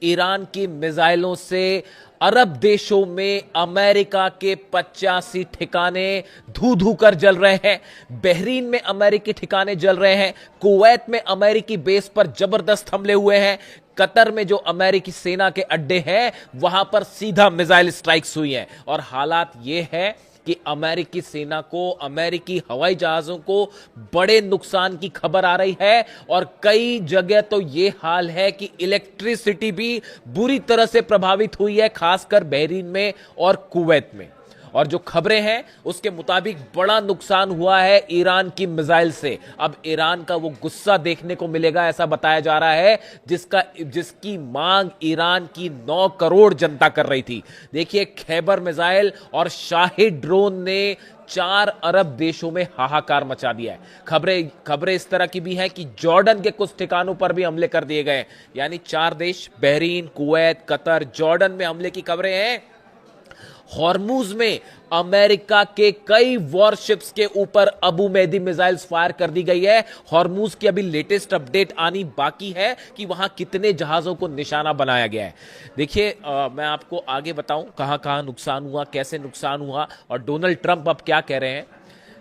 Iran की मिसाइलों से अरब देशों में अमेरिका के 85 ठिकाने धू धू कर जल रहे हैं। बहरीन में अमेरिकी ठिकाने जल रहे हैं। कुवैत में अमेरिकी बेस पर जबरदस्त हमले हुए हैं। कतर में जो अमेरिकी सेना के अड्डे हैं वहां पर सीधा मिसाइल स्ट्राइक्स हुई हैं। और हालात यह है कि अमेरिकी सेना को, अमेरिकी हवाई जहाजों को बड़े नुकसान की खबर आ रही है। और कई जगह तो यह हाल है कि इलेक्ट्रिसिटी भी बुरी तरह से प्रभावित हुई है, खासकर बहरीन में और कुवैत में। और जो खबरें हैं उसके मुताबिक बड़ा नुकसान हुआ है ईरान की मिसाइल से। अब ईरान का वो गुस्सा देखने को मिलेगा, ऐसा बताया जा रहा है, जिसकी मांग ईरान की 9 करोड़ जनता कर रही थी। देखिए, खैबर मिसाइल और शाहिद ड्रोन ने 4 अरब देशों में हाहाकार मचा दिया है। खबरें इस तरह की भी हैं कि जॉर्डन के कुछ ठिकानों पर भी हमले कर दिए गए। यानी 4 देश, बहरीन, कुवैत, कतर, जॉर्डन में हमले की खबरें हैं। हॉर्मुज में अमेरिका के कई वॉरशिप्स के ऊपर अबू मेहदी मिसाइल्स फायर कर दी गई है। हॉर्मुज की अभी लेटेस्ट अपडेट आनी बाकी है कि वहां कितने जहाजों को निशाना बनाया गया है। देखिए, मैं आपको आगे बताऊं कहां कहां नुकसान हुआ, कैसे नुकसान हुआ और डोनाल्ड ट्रंप अब क्या कह रहे हैं।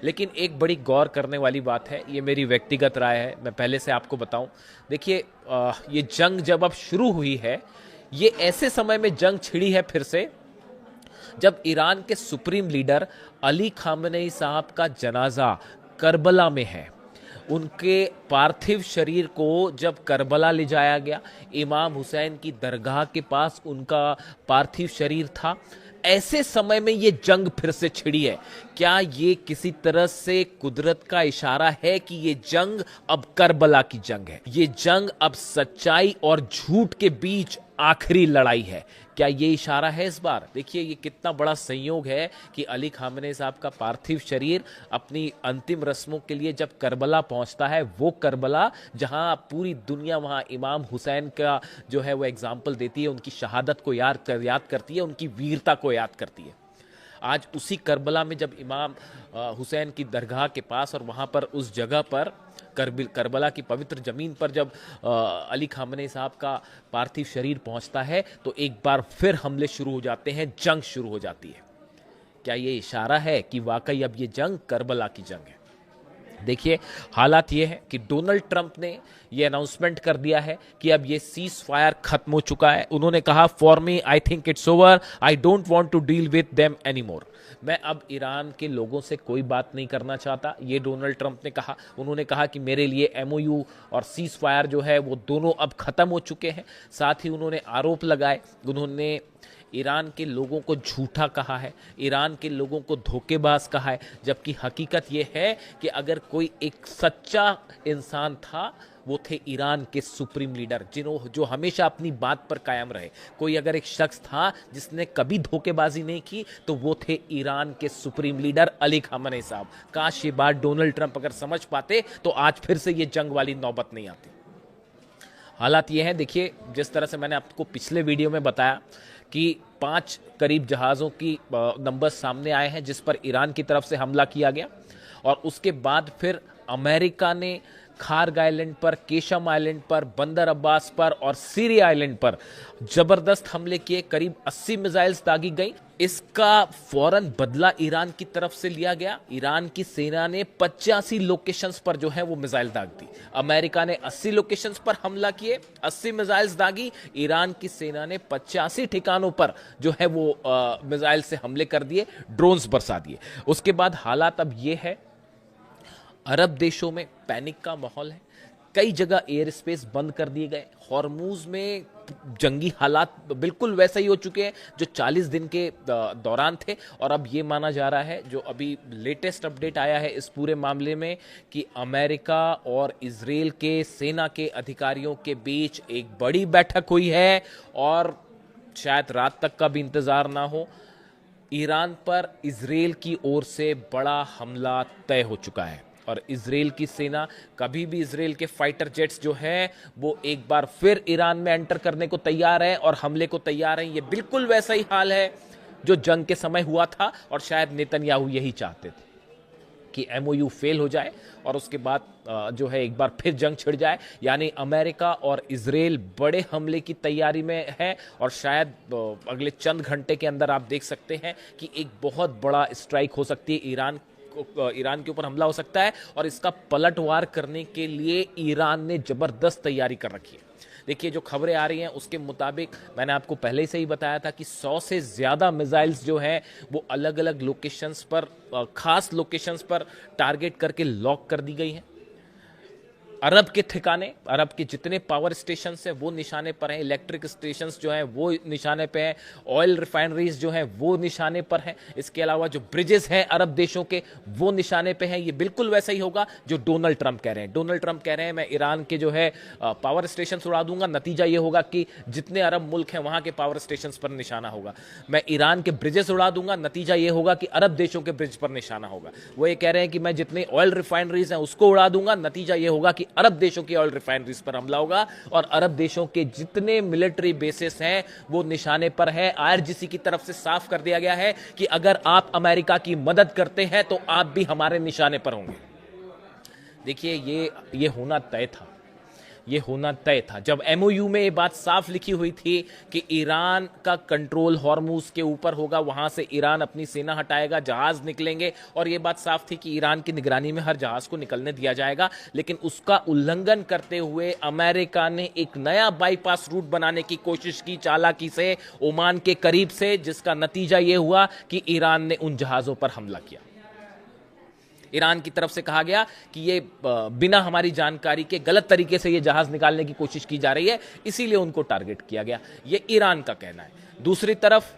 लेकिन एक बड़ी गौर करने वाली बात है, ये मेरी व्यक्तिगत राय है, मैं पहले से आपको बताऊं। देखिए, ये जंग जब अब शुरू हुई है, ये ऐसे समय में जंग छिड़ी है फिर से जब ईरान के सुप्रीम लीडर अली खामनेई साहब का जनाजा करबला में है। उनके पार्थिव शरीर को जब करबला ले जाया गया, इमाम हुसैन की दरगाह के पास उनका पार्थिव शरीर था। ऐसे समय में ये जंग फिर से छिड़ी है। क्या ये किसी तरह से कुदरत का इशारा है कि ये जंग अब करबला की जंग है? ये जंग अब सच्चाई और झूठ के बीच आखिरी लड़ाई है। क्या ये इशारा है इस बार? देखिए, ये कितना बड़ा संयोग है कि अली खामनेई साहब का पार्थिव शरीर अपनी अंतिम रस्मों के लिए जब करबला पहुंचता है, वो करबला जहां पूरी दुनिया वहां इमाम हुसैन का जो है वो एग्जाम्पल देती है, उनकी शहादत को याद करती है, उनकी वीरता को याद करती है। आज उसी करबला में जब इमाम हुसैन की दरगाह के पास और वहां पर उस जगह पर करबला की पवित्र जमीन पर जब अली खामनेई साहब का पार्थिव शरीर पहुंचता है तो एक बार फिर हमले शुरू हो जाते हैं, जंग शुरू हो जाती है। क्या ये इशारा है कि वाकई अब ये जंग करबला की जंग है? देखिए, हालात ये है कि डोनाल्ड ट्रंप ने ये अनाउंसमेंट कर दिया है कि अब ये सीज फायर खत्म हो चुका है। उन्होंने कहा, for me I think it's over, I don't want to deal with them anymore. मैं अब ईरान के लोगों से कोई बात नहीं करना चाहता, ये डोनाल्ड ट्रंप ने कहा। उन्होंने कहा कि मेरे लिए एमओयू और सीज फायर जो है वो दोनों अब खत्म हो चुके हैं। साथ ही उन्होंने आरोप लगाए, उन्होंने ईरान के लोगों को झूठा कहा है, ईरान के लोगों को धोखेबाज कहा है, जबकि हकीकत यह है कि अगर कोई एक सच्चा इंसान था वो थे ईरान के सुप्रीम लीडर, जो हमेशा अपनी बात पर कायम रहे। कोई अगर एक शख्स था जिसने कभी धोखेबाजी नहीं की तो वो थे ईरान के सुप्रीम लीडर अली खामनेई साहब। काश ये बात डोनाल्ड ट्रंप अगर समझ पाते तो आज फिर से ये जंग वाली नौबत नहीं आती। हालात ये हैं, देखिए, जिस तरह से मैंने आपको पिछले वीडियो में बताया कि 5 करीब जहाज़ों की नंबर सामने आए हैं जिस पर ईरान की तरफ से हमला किया गया। और उसके बाद फिर अमेरिका ने खार्ग आइलैंड पर, केशम आइलैंड पर, बंदर अब्बास पर और सीरी आइलैंड पर जबरदस्त हमले किए। करीब 80 मिसाइल्स दागी गई। इसका फौरन बदला ईरान की तरफ से लिया गया। ईरान की सेना ने 85 लोकेशंस पर जो है वो मिसाइल दाग दी। अमेरिका ने 80 लोकेशंस पर हमला किए, 80 मिसाइल्स दागी। ईरान की सेना ने 85 ठिकानों पर जो है वो मिसाइल से हमले कर दिए, ड्रोन्स बरसा दिए। उसके बाद हालात अब ये है, अरब देशों में पैनिक का माहौल है। कई जगह एयर स्पेस बंद कर दिए गए। हॉर्मुज में जंगी हालात बिल्कुल वैसे ही हो चुके हैं जो 40 दिन के दौरान थे। और अब ये माना जा रहा है, जो अभी लेटेस्ट अपडेट आया है इस पूरे मामले में, कि अमेरिका और इजराइल के सेना के अधिकारियों के बीच एक बड़ी बैठक हुई है और शायद रात तक का भी इंतजार ना हो। ईरान पर इजराइल की ओर से बड़ा हमला तय हो चुका है और इजराइल की सेना, कभी भी इजराइल के फाइटर जेट्स जो हैं वो एक बार फिर ईरान में एंटर करने को तैयार हैं और हमले को तैयार हैं। ये बिल्कुल वैसा ही हाल है जो जंग के समय हुआ था और शायद नेतन्याहू यही चाहते थे। कि एमओयू फेल हो जाए और उसके बाद जो है एक बार फिर जंग छिड़ जाए, यानी अमेरिका और इजराइल बड़े हमले की तैयारी में है और शायद अगले चंद घंटे के अंदर आप देख सकते हैं कि एक बहुत बड़ा स्ट्राइक हो सकती है, ईरान के ऊपर हमला हो सकता है और इसका पलटवार करने के लिए ईरान ने जबरदस्त तैयारी कर रखी है। देखिए जो खबरें आ रही हैं उसके मुताबिक मैंने आपको पहले से ही बताया था कि 100 से ज़्यादा मिसाइल्स जो हैं वो अलग अलग लोकेशंस पर, खास लोकेशंस पर टारगेट करके लॉक कर दी गई हैं। अरब के ठिकाने, अरब के जितने पावर स्टेशन हैं वो निशाने पर हैं, इलेक्ट्रिक स्टेशंस जो हैं वो निशाने पे हैं, ऑयल रिफाइनरीज जो हैं वो निशाने पर हैं, इसके अलावा जो ब्रिजेस हैं अरब देशों के वो निशाने पे हैं। ये बिल्कुल वैसा ही होगा जो डोनाल्ड ट्रंप कह रहे हैं। डोनाल्ड ट्रंप कह रहे हैं मैं ईरान के जो है पावर स्टेशन उड़ा दूंगा, नतीजा ये होगा कि जितने अरब मुल्क हैं वहां के पावर स्टेशन पर निशाना होगा। मैं ईरान के ब्रिजेस उड़ा दूंगा, नतीजा ये होगा कि अरब देशों के ब्रिज पर निशाना होगा। वो ये कह रहे हैं कि मैं जितने ऑयल रिफाइनरीज हैं उसको उड़ा दूंगा, नतीजा ये होगा कि अरब देशों की ऑयल रिफाइनरीज पर हमला होगा और अरब देशों के जितने मिलिट्री बेसिस हैं वो निशाने पर है। आईआरजीसी की तरफ से साफ कर दिया गया है कि अगर आप अमेरिका की मदद करते हैं तो आप भी हमारे निशाने पर होंगे। देखिए ये होना तय था, ये होना तय था। जब एमओयू में ये बात साफ लिखी हुई थी कि ईरान का कंट्रोल हॉर्मुज के ऊपर होगा, वहां से ईरान अपनी सेना हटाएगा, जहाज निकलेंगे और ये बात साफ थी कि ईरान की निगरानी में हर जहाज को निकलने दिया जाएगा। लेकिन उसका उल्लंघन करते हुए अमेरिका ने एक नया बाईपास रूट बनाने की कोशिश की चालाकी से ओमान के करीब से, जिसका नतीजा ये हुआ कि ईरान ने उन जहाजों पर हमला किया। ईरान की तरफ से कहा गया कि ये बिना हमारी जानकारी के गलत तरीके से ये जहाज निकालने की कोशिश की जा रही है, इसीलिए उनको टारगेट किया गया। ये ईरान का कहना है। दूसरी तरफ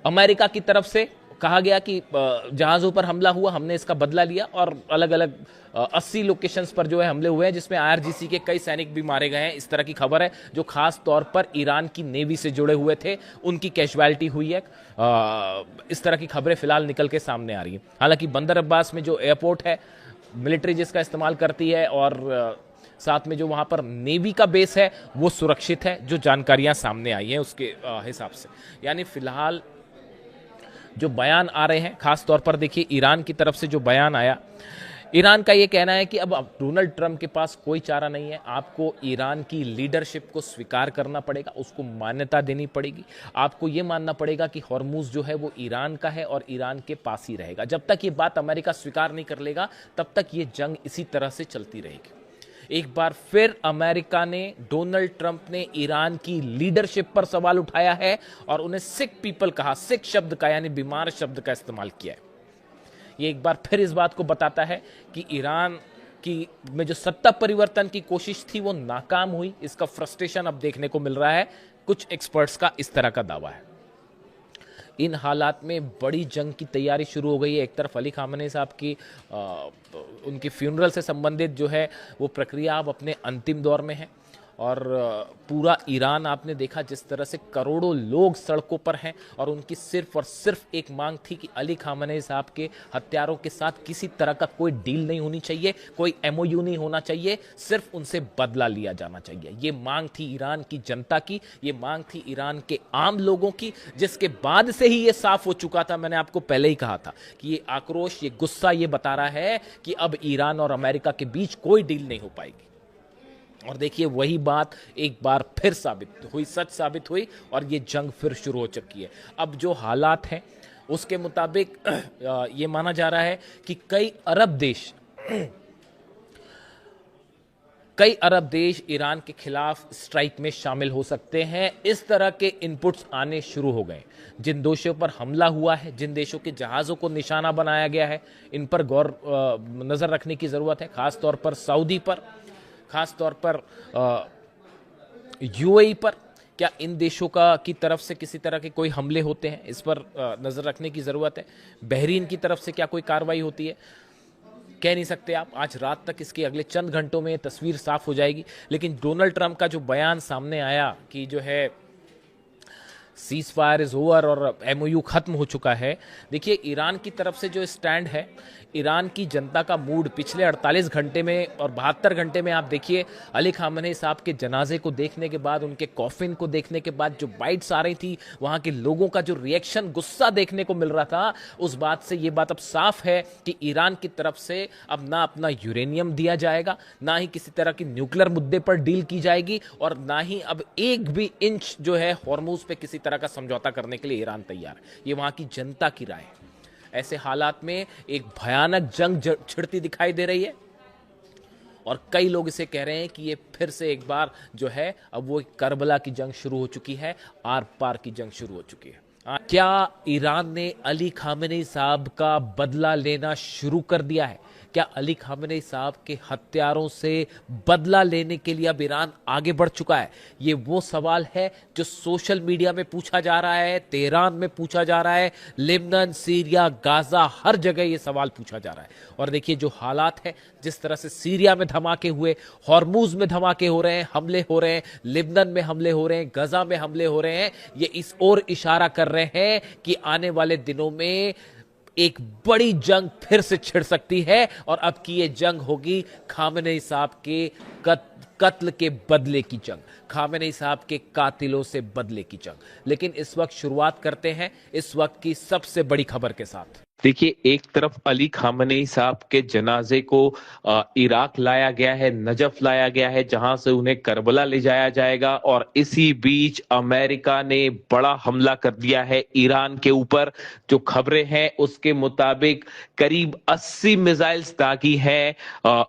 अमेरिका की तरफ से कहा गया कि जहाजों पर हमला हुआ, हमने इसका बदला लिया और अलग अलग 80 लोकेशंस पर जो है हमले हुए हैं, जिसमें आईआरजीसी के कई सैनिक भी मारे गए हैं। इस तरह की खबर है जो खास तौर पर ईरान की नेवी से जुड़े हुए थे, उनकी कैजुअलिटी हुई है। इस तरह की खबरें फिलहाल निकल के सामने आ रही हैं। हालांकि बंदर अब्बास में जो एयरपोर्ट है, मिलिट्री जिसका इस्तेमाल करती है और साथ में जो वहां पर नेवी का बेस है वो सुरक्षित है, जो जानकारियां सामने आई हैं उसके हिसाब से। यानी फिलहाल जो बयान आ रहे हैं, खास तौर पर देखिए ईरान की तरफ से जो बयान आया, ईरान का ये कहना है कि अब डोनाल्ड ट्रंप के पास कोई चारा नहीं है, आपको ईरान की लीडरशिप को स्वीकार करना पड़ेगा, उसको मान्यता देनी पड़ेगी। आपको ये मानना पड़ेगा कि हॉर्मुज जो है वो ईरान का है और ईरान के पास ही रहेगा। जब तक ये बात अमेरिका स्वीकार नहीं कर लेगा तब तक ये जंग इसी तरह से चलती रहेगी। एक बार फिर अमेरिका ने, डोनाल्ड ट्रंप ने ईरान की लीडरशिप पर सवाल उठाया है और उन्हें सिक पीपल कहा, सिक शब्द का यानी बीमार शब्द का इस्तेमाल किया है। ये एक बार फिर इस बात को बताता है कि ईरान की में जो सत्ता परिवर्तन की कोशिश थी वो नाकाम हुई। इसका फ्रस्ट्रेशन अब देखने को मिल रहा है। कुछ एक्सपर्ट्स का इस तरह का दावा है। इन हालात में बड़ी जंग की तैयारी शुरू हो गई है। एक तरफ अली खामनेई साहब की उनकी फ्यूनरल से संबंधित जो है वो प्रक्रिया अब अपने अंतिम दौर में है और पूरा ईरान आपने देखा जिस तरह से करोड़ों लोग सड़कों पर हैं और उनकी सिर्फ और सिर्फ एक मांग थी कि अली खामनेई साहब के हत्यारों के साथ किसी तरह का कोई डील नहीं होनी चाहिए, कोई एमओयू नहीं होना चाहिए, सिर्फ उनसे बदला लिया जाना चाहिए। ये मांग थी ईरान की जनता की, ये मांग थी ईरान के आम लोगों की, जिसके बाद से ही ये साफ हो चुका था। मैंने आपको पहले ही कहा था कि ये आक्रोश, ये गुस्सा ये बता रहा है कि अब ईरान और अमेरिका के बीच कोई डील नहीं हो पाएगी। और देखिए वही बात एक बार फिर साबित हुई, सच साबित हुई और ये जंग फिर शुरू हो चुकी है। अब जो हालात हैं उसके मुताबिक ये माना जा रहा है कि कई अरब देश ईरान के खिलाफ स्ट्राइक में शामिल हो सकते हैं। इस तरह के इनपुट्स आने शुरू हो गए। जिन देशों पर हमला हुआ है, जिन देशों के जहाज़ों को निशाना बनाया गया है, इन पर गौर नज़र रखने की ज़रूरत है। खास तौर पर सऊदी पर, खास तौर पर यूएई पर। क्या इन देशों की तरफ से किसी तरह के कोई हमले होते हैं, इस पर नज़र रखने की ज़रूरत है। बहरीन की तरफ से क्या कोई कार्रवाई होती है, कह नहीं सकते आप। आज रात तक इसके अगले चंद घंटों में तस्वीर साफ हो जाएगी। लेकिन डोनाल्ड ट्रंप का जो बयान सामने आया कि जो है सीज फायर इज ओवर और एमओयू खत्म हो चुका है, देखिए ईरान की तरफ से जो स्टैंड है, ईरान की जनता का मूड पिछले 48 घंटे में और 72 घंटे में आप देखिए, अली खामेनी साहब के जनाजे को देखने के बाद, उनके कॉफिन को देखने के बाद जो बाइट्स आ रही थी, वहां के लोगों का जो रिएक्शन, गुस्सा देखने को मिल रहा था, उस बात से ये बात अब साफ है कि ईरान की तरफ से अब ना अपना यूरेनियम दिया जाएगा, ना ही किसी तरह की न्यूक्लियर मुद्दे पर डील की जाएगी, और ना ही अब एक भी इंच जो है हॉर्मुज पे किसी तरह का समझौता करने के लिए ईरान तैयार है। ये वहां की जनता की राय है। ऐसे हालात में एक भयानक जंग छिड़ती दिखाई दे रही है, और कई लोग इसे कह रहे हैं कि ये फिर से एक बार जो है अब वो करबला की जंग शुरू हो चुकी है, आर पार की जंग शुरू हो चुकी है। क्या ईरान ने अली खामेनी साहब का बदला लेना शुरू कर दिया है? क्या अली खामेनी साहब के हत्यारों से बदला लेने के लिए अब ईरान आगे बढ़ चुका है? ये वो सवाल है जो सोशल मीडिया में पूछा जा रहा है, तेहरान में पूछा जा रहा है, लेबनान, सीरिया, गाजा, हर जगह ये सवाल पूछा जा रहा है। और देखिए जो हालात है, जिस तरह से सीरिया में धमाके हुए, हॉर्मुज में धमाके हो रहे हैं, हमले हो रहे हैं, लेबनान में हमले हो रहे हैं, गजा में हमले हो रहे हैं, ये इस ओर इशारा कर रहे हैं कि आने वाले दिनों में एक बड़ी जंग फिर से छिड़ सकती है, और अब की ये जंग होगी खामेनी साहब के कत्ल के बदले की जंग, खामेनी साहब के कातिलों से बदले की जंग। लेकिन इस वक्त शुरुआत करते हैं इस वक्त की सबसे बड़ी खबर के साथ। देखिए, एक तरफ अली खामेनी साहब के जनाजे को इराक लाया गया है, नजफ लाया गया है, जहां से उन्हें करबला ले जाया जाएगा, और इसी बीच अमेरिका ने बड़ा हमला कर दिया है ईरान के ऊपर। जो खबरें हैं उसके मुताबिक करीब 80 मिसाइल्स दागी हैं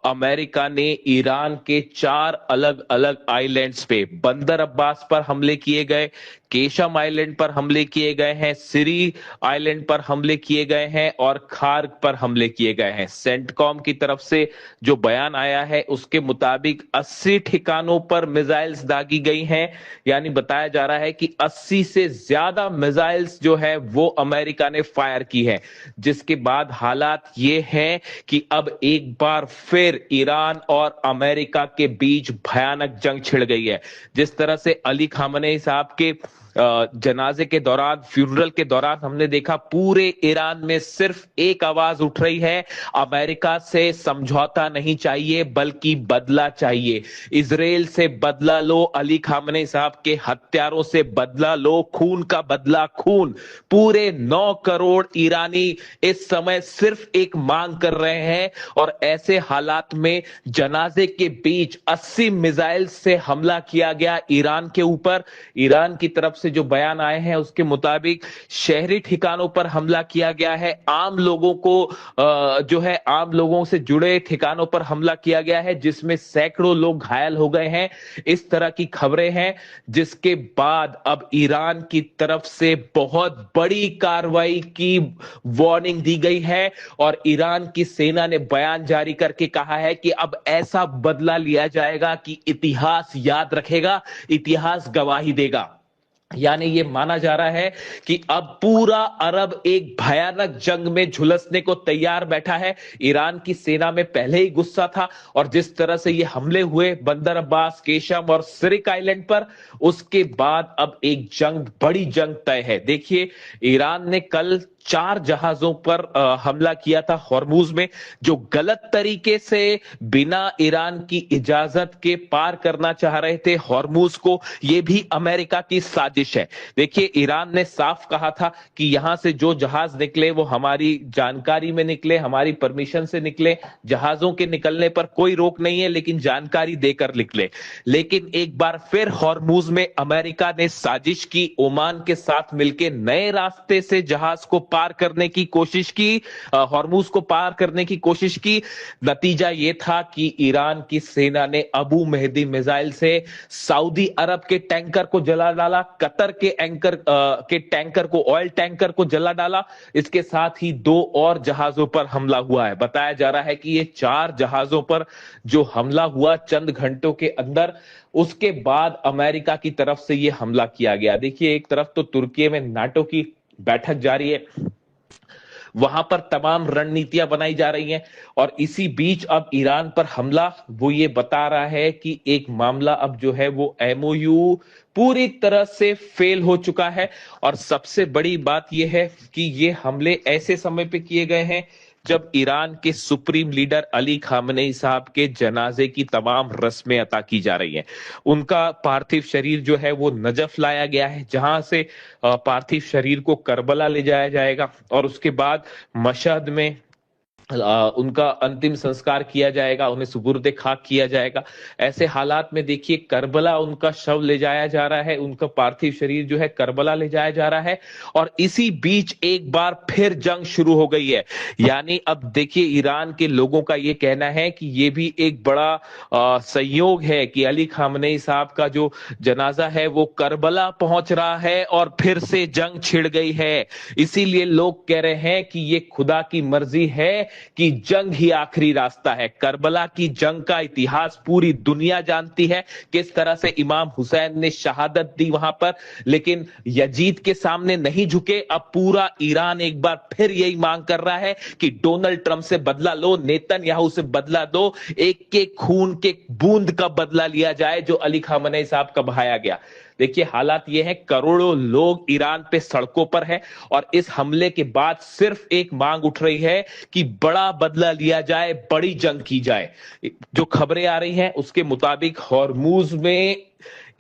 अमेरिका ने ईरान के 4 अलग अलग आइलैंड्स पे। बंदर अब्बास पर हमले किए गए, केशम आइलैंड पर हमले किए गए हैं, सिरी आइलैंड पर हमले किए गए हैं, और खार्ग पर हमले किए गए हैं। सेंटकॉम की तरफ से जो बयान आया है उसके मुताबिक 80 ठिकानों पर मिसाइल्स दागी गई हैं। यानी बताया जा रहा है कि 80 से ज्यादा मिसाइल्स जो है वो अमेरिका ने फायर की है, जिसके बाद हालात ये हैं कि अब एक बार फिर ईरान और अमेरिका के बीच भयानक जंग छिड़ गई है। जिस तरह से अली खामेनी साहब के जनाजे के दौरान, फ्यूनरल के दौरान हमने देखा पूरे ईरान में सिर्फ एक आवाज उठ रही है, अमेरिका से समझौता नहीं चाहिए बल्कि बदला चाहिए। इजराइल से बदला लो, अली खामेनी साहब के हत्यारों से बदला लो, खून का बदला खून। पूरे 9 करोड़ ईरानी इस समय सिर्फ एक मांग कर रहे हैं, और ऐसे हालात में जनाजे के बीच 80 मिसाइल से हमला किया गया ईरान के ऊपर। ईरान की तरफ से जो बयान आए हैं उसके मुताबिक शहरी ठिकानों पर हमला किया गया है, आम लोगों को जो है आम लोगों से जुड़े ठिकानों पर हमला किया गया है, जिसमें सैकड़ों लोग घायल हो गए हैं। इस तरह की खबरें हैं, जिसके बाद अब ईरान की तरफ से बहुत बड़ी कार्रवाई की वार्निंग दी गई है, और ईरान की सेना ने बयान जारी करके कहा है कि अब ऐसा बदला लिया जाएगा कि इतिहास याद रखेगा, इतिहास गवाही देगा। यानी ये माना जा रहा है कि अब पूरा अरब एक भयानक जंग में झुलसने को तैयार बैठा है। ईरान की सेना में पहले ही गुस्सा था, और जिस तरह से ये हमले हुए बंदर अब्बास, केशम और सिरिक आइलैंड पर, उसके बाद अब एक जंग, बड़ी जंग तय है। देखिए, ईरान ने कल 4 जहाजों पर हमला किया था हॉर्मुज में, जो गलत तरीके से बिना ईरान की इजाजत के पार करना चाह रहे थे हॉर्मुज को। यह भी अमेरिका की साजिश है। देखिए, ईरान ने साफ कहा था कि यहां से जो जहाज निकले वो हमारी जानकारी में निकले, हमारी परमिशन से निकले, जहाजों के निकलने पर कोई रोक नहीं है, लेकिन जानकारी देकर निकले। लेकिन एक बार फिर हॉर्मुज में अमेरिका ने साजिश की, ओमान के साथ मिलकर नए रास्ते से जहाज को पार करने की कोशिश की, हॉर्मुज को पार करने की कोशिश की। नतीजा यह था कि ईरान की सेना ने अबू मेहदी मिसाइल से सऊदी अरब के टैंकर को जला डाला, कतर के टैंकर को, ऑयल टैंकर को जला डाला। इसके साथ ही 2 और जहाजों पर हमला हुआ है। बताया जा रहा है कि ये 4 जहाजों पर जो हमला हुआ चंद घंटों के अंदर, उसके बाद अमेरिका की तरफ से यह हमला किया गया। देखिए, एक तरफ तो तुर्की में नाटो की बैठक जारी है, वहां पर तमाम रणनीतियां बनाई जा रही हैं, और इसी बीच अब ईरान पर हमला, वो ये बता रहा है कि एक मामला अब जो है वो एमओयू पूरी तरह से फेल हो चुका है। और सबसे बड़ी बात यह है कि ये हमले ऐसे समय पे किए गए हैं जब ईरान के सुप्रीम लीडर अली खामनेई साहब के जनाजे की तमाम रस्में अता की जा रही हैं। उनका पार्थिव शरीर जो है वो नजफ लाया गया है, जहां से पार्थिव शरीर को करबला ले जाया जाएगा और उसके बाद मशहद में उनका अंतिम संस्कार किया जाएगा, उन्हें सुपुर्दे खाक किया जाएगा। ऐसे हालात में देखिए करबला उनका शव ले जाया जा रहा है, उनका पार्थिव शरीर जो है करबला ले जाया जा रहा है और इसी बीच एक बार फिर जंग शुरू हो गई है। यानी अब देखिए ईरान के लोगों का ये कहना है कि ये भी एक बड़ा संयोग है कि अली खामनेई साहब का जो जनाजा है वो करबला पहुंच रहा है और फिर से जंग छिड़ गई है। इसीलिए लोग कह रहे हैं कि ये खुदा की मर्जी है कि जंग ही आखिरी रास्ता है। करबला की जंग का इतिहास पूरी दुनिया जानती है, किस तरह से इमाम हुसैन ने शहादत दी वहां पर, लेकिन यजीद के सामने नहीं झुके। अब पूरा ईरान एक बार फिर यही मांग कर रहा है कि डोनाल्ड ट्रंप से बदला लो, नेतन्याहू से बदला दो, एक के खून के बूंद का बदला लिया जाए जो अली खामनेई साहब का बहाया गया। देखिए हालात ये है, करोड़ों लोग ईरान पे सड़कों पर हैं और इस हमले के बाद सिर्फ एक मांग उठ रही है कि बड़ा बदला लिया जाए, बड़ी जंग की जाए। जो खबरें आ रही हैं उसके मुताबिक हॉर्मूज में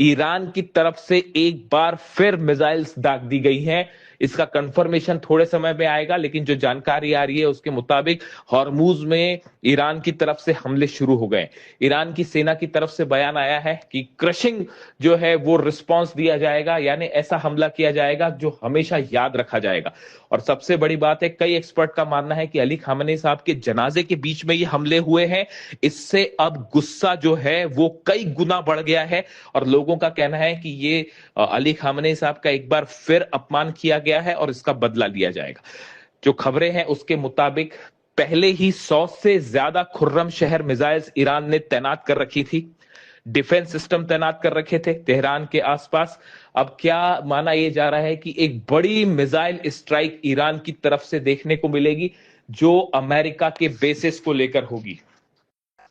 ईरान की तरफ से एक बार फिर मिसाइल्स दाग दी गई हैं। इसका कंफर्मेशन थोड़े समय में आएगा, लेकिन जो जानकारी आ रही है उसके मुताबिक हॉर्मूज में ईरान की तरफ से हमले शुरू हो गए। ईरान की सेना की तरफ से बयान आया है कि क्रशिंग जो है वो रिस्पांस दिया जाएगा, यानी ऐसा हमला किया जाएगा जो हमेशा याद रखा जाएगा। और सबसे बड़ी बात है, कई एक्सपर्ट का मानना है कि अली खामनेई साहब के जनाजे के बीच में ये हमले हुए हैं, इससे अब गुस्सा जो है वो कई गुना बढ़ गया है और लोगों का कहना है कि ये अली खामनेई साहब का एक बार फिर अपमान किया गया है और इसका बदला लिया जाएगा। जो खबरें हैं उसके मुताबिक पहले ही 100 से ज्यादा खुर्रम शहर मिसाइल्स ईरान ने तैनात कर रखी थी, डिफेंस सिस्टम तैनात कर रखे थे तेहरान के आसपास। अब क्या माना यह जा रहा है कि एक बड़ी मिसाइल स्ट्राइक ईरान की तरफ से देखने को मिलेगी जो अमेरिका के बेसिस को लेकर होगी।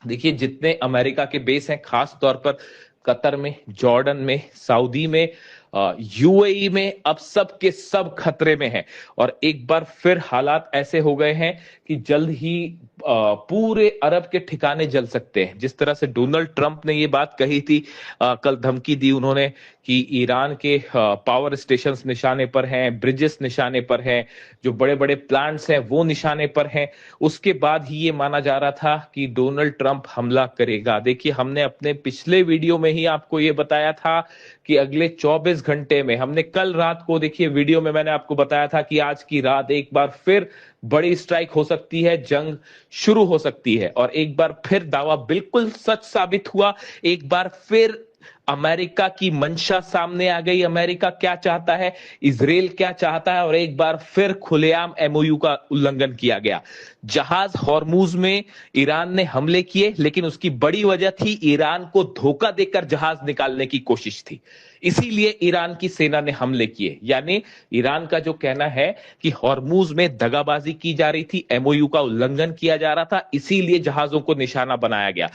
देखिए जितने अमेरिका के बेस हैं, खास तौर पर कतर में, जॉर्डन में, सऊदी में, यूएई में, अब सब के सब खतरे में हैं और एक बार फिर हालात ऐसे हो गए हैं कि जल्द ही पूरे अरब के ठिकाने जल सकते हैं। जिस तरह से डोनाल्ड ट्रंप ने ये बात कही थी, कल धमकी दी उन्होंने कि ईरान के पावर स्टेशंस निशाने पर हैं, ब्रिजेस निशाने पर हैं, जो बड़े बड़े प्लांट्स हैं वो निशाने पर हैं। उसके बाद ही ये माना जा रहा था कि डोनाल्ड ट्रंप हमला करेगा। देखिए हमने अपने पिछले वीडियो में ही आपको ये बताया था कि अगले 24 घंटे में, हमने कल रात को देखिए वीडियो में मैंने आपको बताया था कि आज की रात एक बार फिर बड़ी स्ट्राइक हो सकती है, जंग शुरू हो सकती है और एक बार फिर दावा बिल्कुल सच साबित हुआ। एक बार फिर अमेरिका की मंशा सामने आ गई, अमेरिका क्या चाहता है, इजराइल क्या चाहता है और एक बार फिर खुलेआम एमओयू का उल्लंघन किया गया। जहाज हॉर्मूज में ईरान ने हमले किए, लेकिन उसकी बड़ी वजह थी ईरान को धोखा देकर जहाज निकालने की कोशिश थी, इसीलिए ईरान की सेना ने हमले किए। यानी ईरान का जो कहना है कि हॉर्मूज में दगाबाजी की जा रही थी, एमओयू का उल्लंघन किया जा रहा था, इसीलिए जहाजों को निशाना बनाया गया।